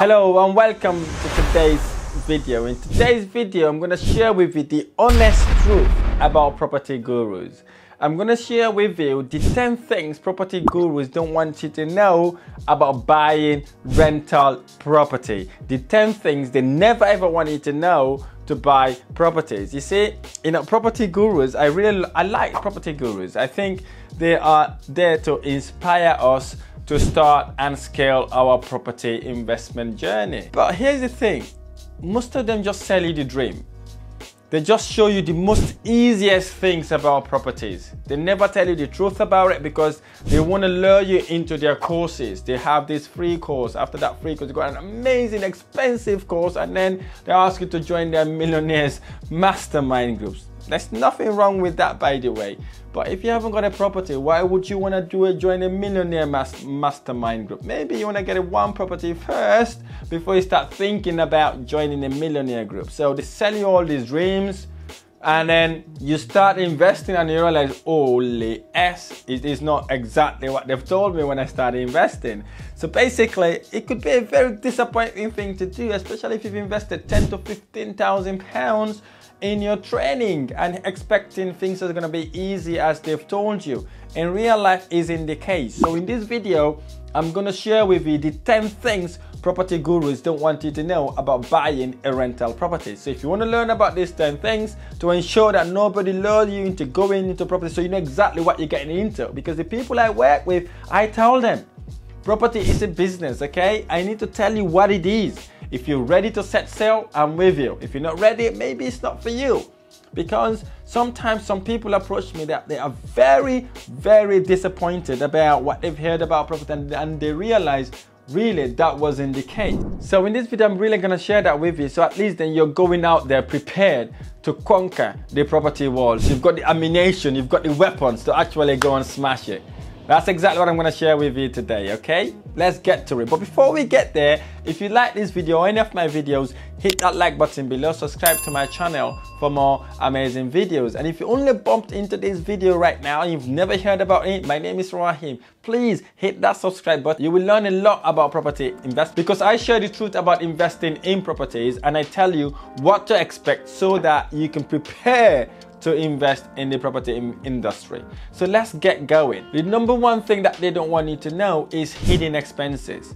Hello and welcome to today's video. In today's video, I'm going to share with you the honest truth about property gurus. I'm going to share with you the 10 things property gurus don't want you to know about buying rental property. The 10 things they never ever want you to know to buy properties. You see, property gurus, I like property gurus. I think they are there to inspire us to start and scale our property investment journey. But here's the thing, most of them just sell you the dream. They just show you the most easiest things about properties. They never tell you the truth about it because they want to lure you into their courses. They have this free course. After that free course, you got an amazing, expensive course, and then they ask you to join their millionaires mastermind groups. There's nothing wrong with that, by the way. But if you haven't got a property, why would you want to join a millionaire mastermind group? Maybe you want to get one property first before you start thinking about joining a millionaire group. So they sell you all these dreams, and then you start investing and you realize, holy S, it is not exactly what they've told me when I started investing. So basically, it could be a very disappointing thing to do, especially if you've invested 10 to 15,000 pounds in your training and expecting things are going to be easy as they've told you. In real life isn't the case. So in this video, I'm going to share with you the 10 things property gurus don't want you to know about buying a rental property. So if you want to learn about these 10 things to ensure that nobody lures you into going into property, so you know exactly what you're getting into, because the people I work with, I tell them property is a business, okay? I need to tell you what it is. If you're ready to set sail, I'm with you. If you're not ready, maybe it's not for you. Because sometimes some people approach me that they are very, very disappointed about what they've heard about property, and they realize really that wasn't the case. So in this video, I'm really gonna share that with you. So at least then you're going out there prepared to conquer the property walls. You've got the ammunition, you've got the weapons to actually go and smash it. That's exactly what I'm going to share with you today, okay? Let's get to it. But before we get there, if you like this video or any of my videos, hit that like button below, subscribe to my channel for more amazing videos. And if you only bumped into this video right now and you've never heard about it, my name is Rahim. Please hit that subscribe button. You will learn a lot about property investment because I share the truth about investing in properties, and I tell you what to expect so that you can prepare to invest in the property industry. So let's get going. The number one thing that they don't want you to know is hidden expenses.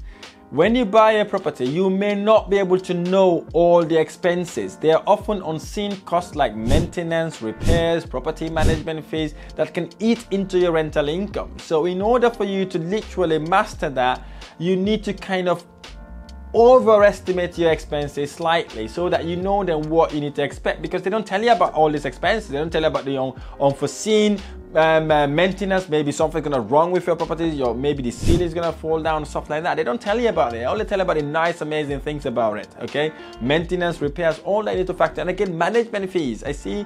When you buy a property, you may not be able to know all the expenses. They are often unseen costs like maintenance, repairs, property management fees that can eat into your rental income. So in order for you to literally master that, you need to kind of overestimate your expenses slightly so that you know then what you need to expect, because they don't tell you about all these expenses. They don't tell you about the unforeseen maintenance. Maybe something's gonna wrong with your property, or maybe the ceiling is gonna fall down, stuff like that. They don't tell you about it. They only tell you about the nice, amazing things about it. Okay, maintenance, repairs, all that you need to factor. And again, management fees. I see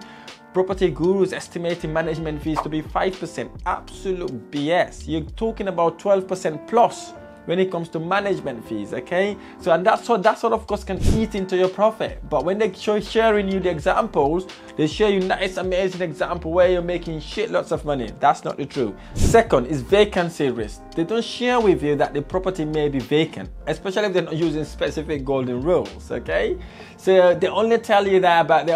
property gurus estimating management fees to be 5%. Absolute BS. You're talking about 12% plus when it comes to management fees, okay? So, and that sort of course can eat into your profit. But when they sharing you the examples, they show you nice, amazing example where you're making lots of money. That's not the truth. Second is vacancy risk. They don't share with you that the property may be vacant, especially if they're not using specific golden rules, okay? So they only tell you about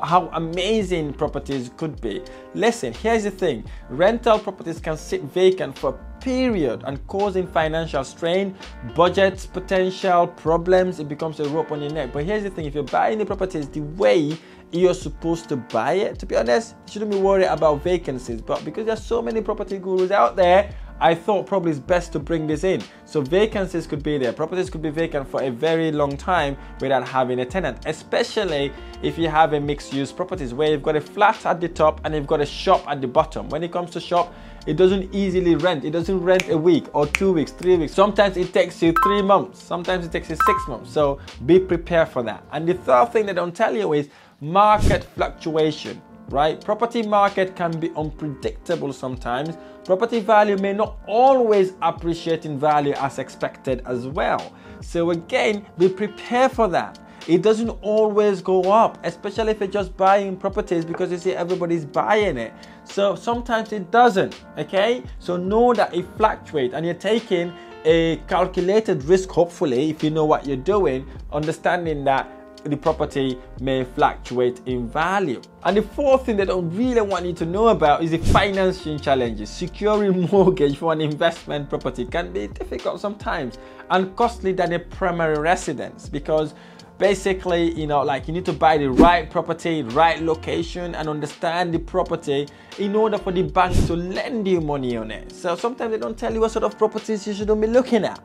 how amazing properties could be. Listen, here's the thing. Rental properties can sit vacant for period and causing financial strain, budget potential problems. It becomes a rope on your neck. But here's the thing, if you're buying the properties the way you're supposed to buy it, to be honest, you shouldn't be worried about vacancies. But because there's so many property gurus out there, I thought probably it's best to bring this in. So vacancies could be there. Properties could be vacant for a very long time without having a tenant, especially if you have a mixed-use properties where you've got a flat at the top and you've got a shop at the bottom. When it comes to shop, it doesn't easily rent. It doesn't rent a week or 2 weeks, 3 weeks. Sometimes it takes you 3 months. Sometimes it takes you 6 months. So be prepared for that. And the third thing they don't tell you is market fluctuation. Right? Property market can be unpredictable sometimes. Property value may not always appreciate in value as expected as well. So again, be prepared for that. It doesn't always go up, especially if you're just buying properties because you see everybody's buying it. So sometimes it doesn't, okay? So know that it fluctuates and you're taking a calculated risk, hopefully, if you know what you're doing, understanding that the property may fluctuate in value. And the fourth thing they don't really want you to know about is the financing challenges. Securing mortgage for an investment property can be difficult sometimes and costly than a primary residence, because basically, you know, like you need to buy the right property, right location, and understand the property in order for the bank to lend you money on it. So sometimes they don't tell you what sort of properties you shouldn't be looking at.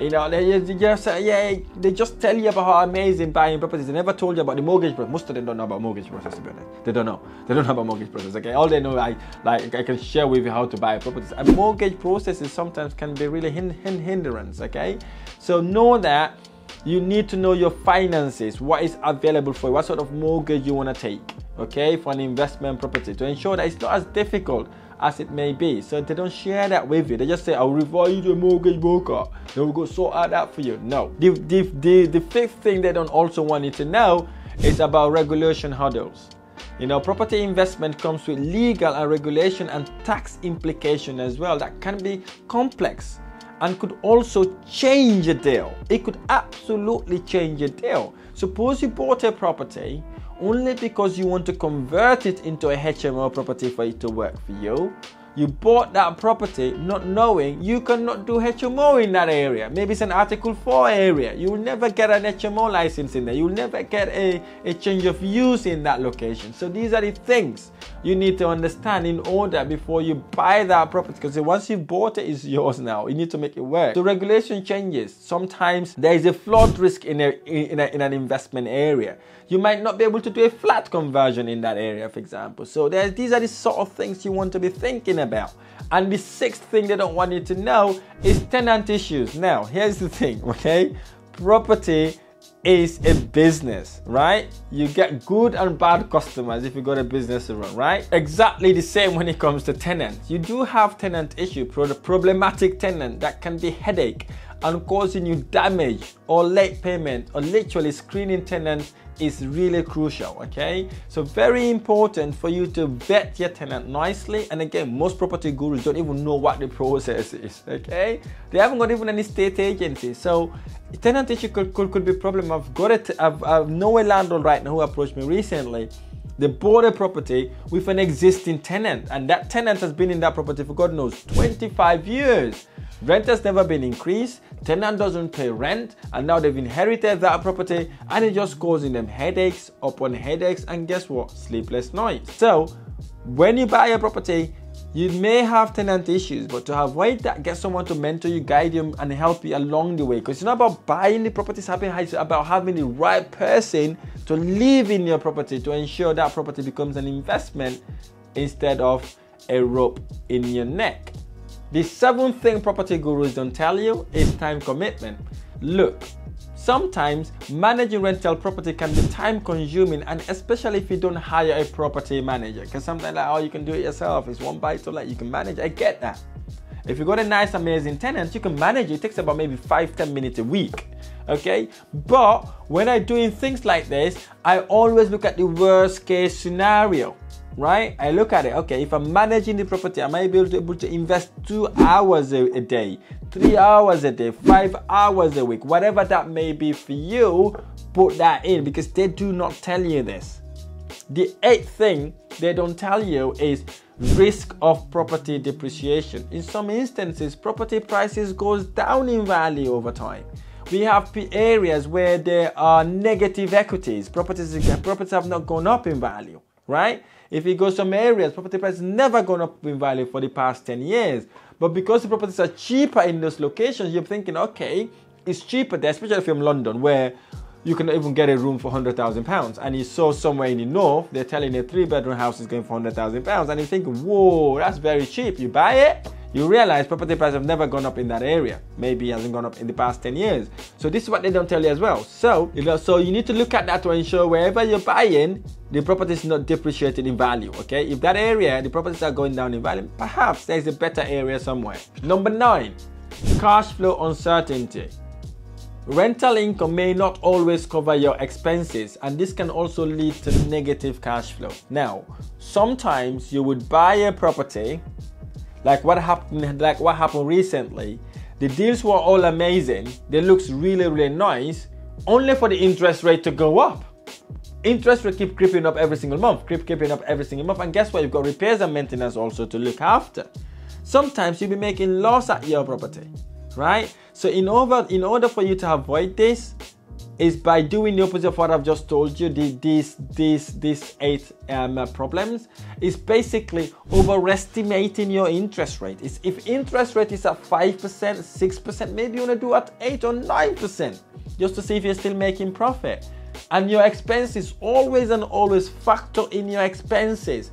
You know, they just tell you about how amazing buying properties. They never told you about the mortgage process. Most of them don't know about mortgage process, to be honest. They don't know. They don't know about mortgage process, okay? All they know, I can share with you how to buy properties. And mortgage processes sometimes can be really hindrance, okay? So know that you need to know your finances, what is available for you, what sort of mortgage you want to take, okay, for an investment property, to ensure that it's not as difficult as it may be. So they don't share that with you. They just say, I'll refer you to a mortgage broker. They will go sort out that for you. No. The fifth thing they don't also want you to know is about regulation hurdles. You know, property investment comes with legal and regulation and tax implication as well that can be complex and could also change a deal. It could absolutely change a deal. Suppose you bought a property only because you want to convert it into a HMO property for it to work for you. You bought that property not knowing you cannot do HMO in that area. Maybe it's an Article 4 area. You will never get an HMO license in there. You will never get a change of use in that location. So these are the things you need to understand in order before you buy that property, because once you bought it, it's yours now. You need to make it work. So regulation changes. Sometimes there is a flood risk in an investment area. You might not be able to do a flat conversion in that area, for example. So these are the sort of things you want to be thinking about. And the sixth thing they don't want you to know is tenant issues. Now, here's the thing, okay? Property is a business, right? You get good and bad customers if you got a business to run, right? Exactly the same when it comes to tenants. You do have tenant issue, problematic tenant that can be headache and causing you damage or late payment, or literally screening tenants is really crucial, okay? So very important for you to vet your tenant nicely. And again, most property gurus don't even know what the process is, okay? They haven't got even an estate agency. So tenant issue could be a problem. I've know a landlord right now who approached me recently. They bought a property with an existing tenant, and that tenant has been in that property for God knows 25 years. Rent has never been increased, tenant doesn't pay rent, and now they've inherited that property, and it's just causing them headaches upon headaches, and guess what? Sleepless nights. So when you buy a property, you may have tenant issues, but to avoid that, get someone to mentor you, guide you, and help you along the way. Because it's not about buying the property, it's about having the right person to live in your property to ensure that property becomes an investment instead of a rope in your neck. The seventh thing property gurus don't tell you is time commitment. Look, sometimes managing rental property can be time consuming, and especially if you don't hire a property manager, because sometimes like, oh, you can do it yourself. It's one buy to let, you can manage. I get that. If you got a nice, amazing tenant, you can manage it. It takes about maybe 5-10 minutes a week. Okay, but when I'm doing things like this, I always look at the worst case scenario. Right? I look at it, okay, if I'm managing the property, am I able to invest 2 hours a day, 3 hours a day, 5 hours a week, whatever that may be for you, put that in, because they do not tell you this. The eighth thing they don't tell you is risk of property depreciation. In some instances, property prices goes down in value over time. We have areas where there are negative equities. Properties have not gone up in value, right? If you go some areas, property prices never gone up in value for the past 10 years. But because the properties are cheaper in those locations, you're thinking, okay, it's cheaper there, especially if you're in London, where you can even get a room for £100,000. And you saw somewhere in the north, they're telling a 3-bedroom house is going for £100,000. And you're thinking, whoa, that's very cheap. You buy it, you realize property prices have never gone up in that area. Maybe it hasn't gone up in the past 10 years. So this is what they don't tell you as well. So you need to look at that to ensure wherever you're buying, the property is not depreciated in value, okay? If that area, the properties are going down in value, perhaps there's a better area somewhere. Number 9, cash flow uncertainty. Rental income may not always cover your expenses, and this can also lead to negative cash flow. Now, sometimes you would buy a property, like what happened recently. the deals were all amazing, they looks really, really nice, only for the interest rate to go up. Interest rate keep creeping up every single month, creeping up every single month, and guess what? You've got repairs and maintenance also to look after. Sometimes you'll be making loss at your property, right? So in order for you to avoid this, is by doing the opposite of what I've just told you. These 8 problems is basically overestimating your interest rate. If interest rate is at 5%, 6%, maybe you want to do at 8 or 9%, just to see if you're still making profit. And your expenses, always and always factor in your expenses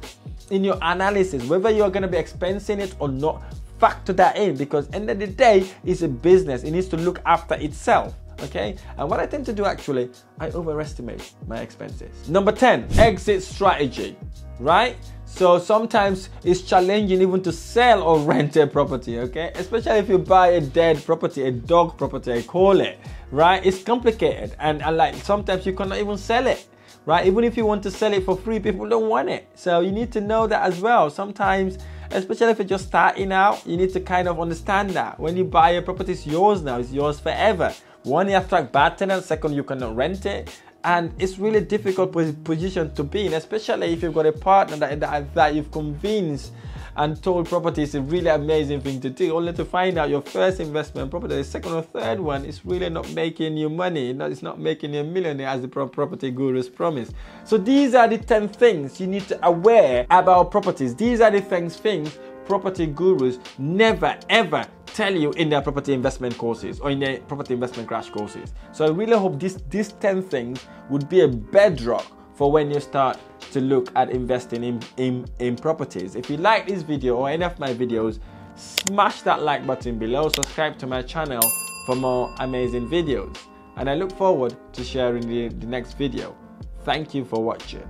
in your analysis, whether you're going to be expensing it or not. Factor that in, because end of the day, it's a business. It needs to look after itself. Okay, and what I tend to do actually, I overestimate my expenses. Number 10, exit strategy, right? So sometimes it's challenging even to sell or rent a property, okay? Especially if you buy a dead property, a dog property, I call it, right? It's complicated, and like sometimes you cannot even sell it, right? Even if you want to sell it for free, people don't want it. So you need to know that as well. Sometimes, especially if you're just starting out, you need to kind of understand that when you buy a property, it's yours now, it's yours forever. One, you attract bad tenants. Second, you cannot rent it. And it's really difficult position to be in, especially if you've got a partner that you've convinced and told property is a really amazing thing to do, only to find out your first investment property, the second or third one, is really not making you money. It's not making you a millionaire as the property gurus promise. So these are the 10 things you need to aware about properties. These are the things property gurus never ever tell you in their property investment courses or in their property investment crash courses. So I really hope these 10 things would be a bedrock for when you start to look at investing in properties. If you like this video or any of my videos, smash that like button below, subscribe to my channel for more amazing videos, and I look forward to sharing the next video. Thank you for watching.